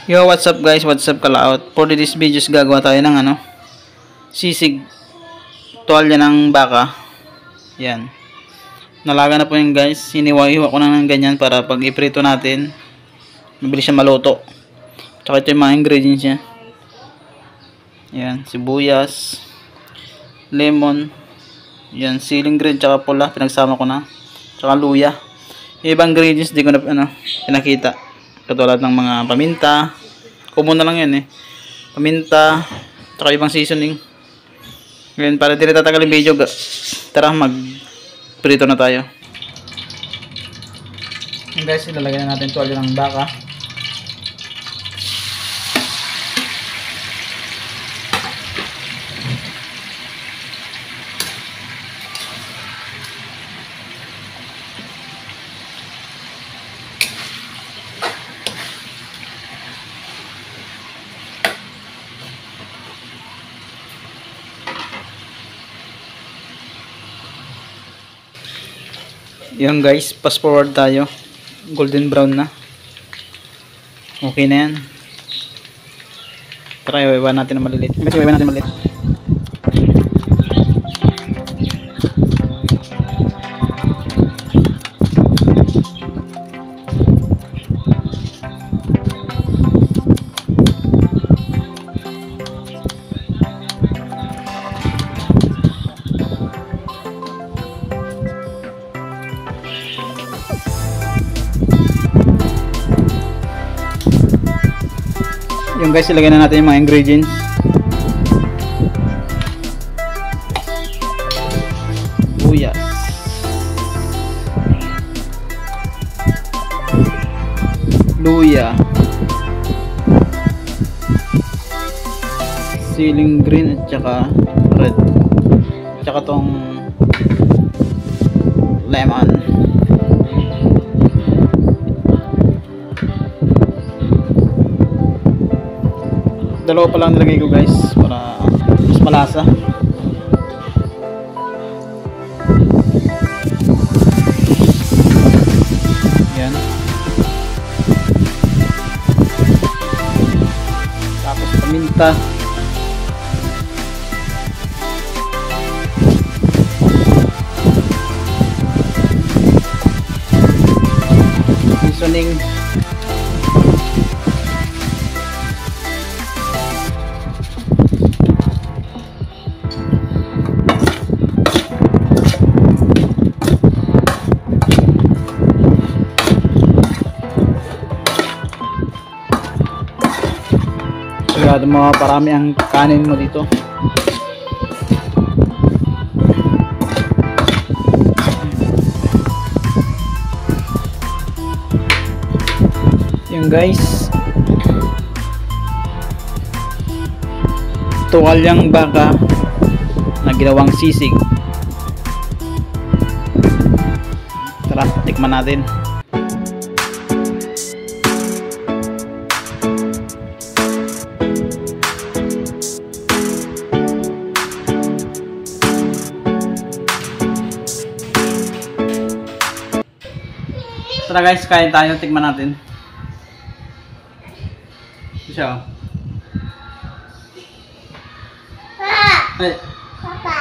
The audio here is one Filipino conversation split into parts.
Yo, what's up guys? What's up kalaot? For this videos gagawa tayo ng sisig tuwalya ng baka. Yan. Nalaga na po yan guys. Hiniwa-hiwa ko na ng ganyan para pag iprito natin, mabilis siya maluto. Tsaka ito yung mga ingredients niya. Yan, sibuyas, lemon, yan, siling green tsaka pula, pinagsama ko na. Tsaka luya. Yung ibang ingredients di ko na pinakita. Katulad ng mga paminta. Common na lang yan paminta. Tsaka ibang seasoning. Ngayon para di na tatagal yung video. Tara mag prito na tayo. Yung guys, ilalagay na natin tuwalya ng baka. Yan guys, fast forward tayo. Golden brown na. Okay na yan. Tara, iwawan natin na malilit. Iwawan natin malilit. Yung guys, ilagay na natin yung mga ingredients. Buyas, luya, siling green at saka red, at saka tong lemon. Dalawa pa lang nilagay ko guys para mas malasa. Yan. Tapos paminta. Seasoning. Sigurado maparami ang kanin mo dito. Yung guys, tuwalyang baka na ginawang sisig. Tara, tikman natin. Tara guys, kain tayo, tikman natin. Ito siya. Ay. Papa.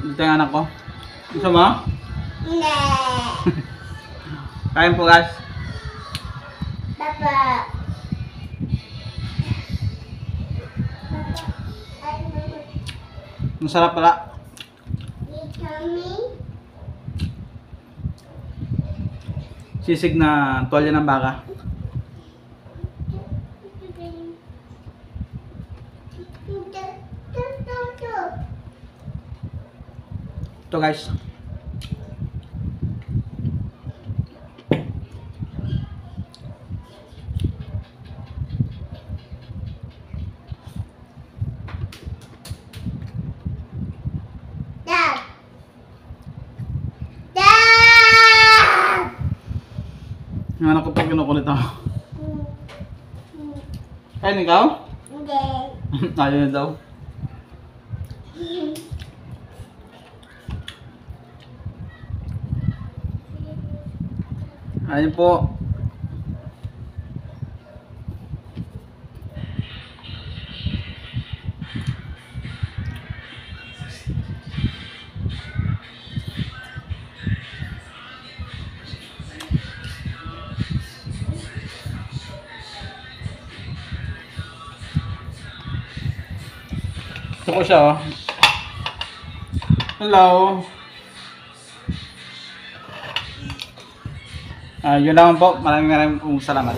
Ito yung anak ko. Gusto mo? Hindi. Kain po guys. Papa. Ang sarap pala. Sisig na tuwalya ng baka. Ito guys. Dad. Dad. Yung anak ko pag kinukulit ako. Kain ikaw? Hindi. Ayaw na daw. Ayun po. Ito po siya, oh. Hello. Yun lang po. Maraming salamat.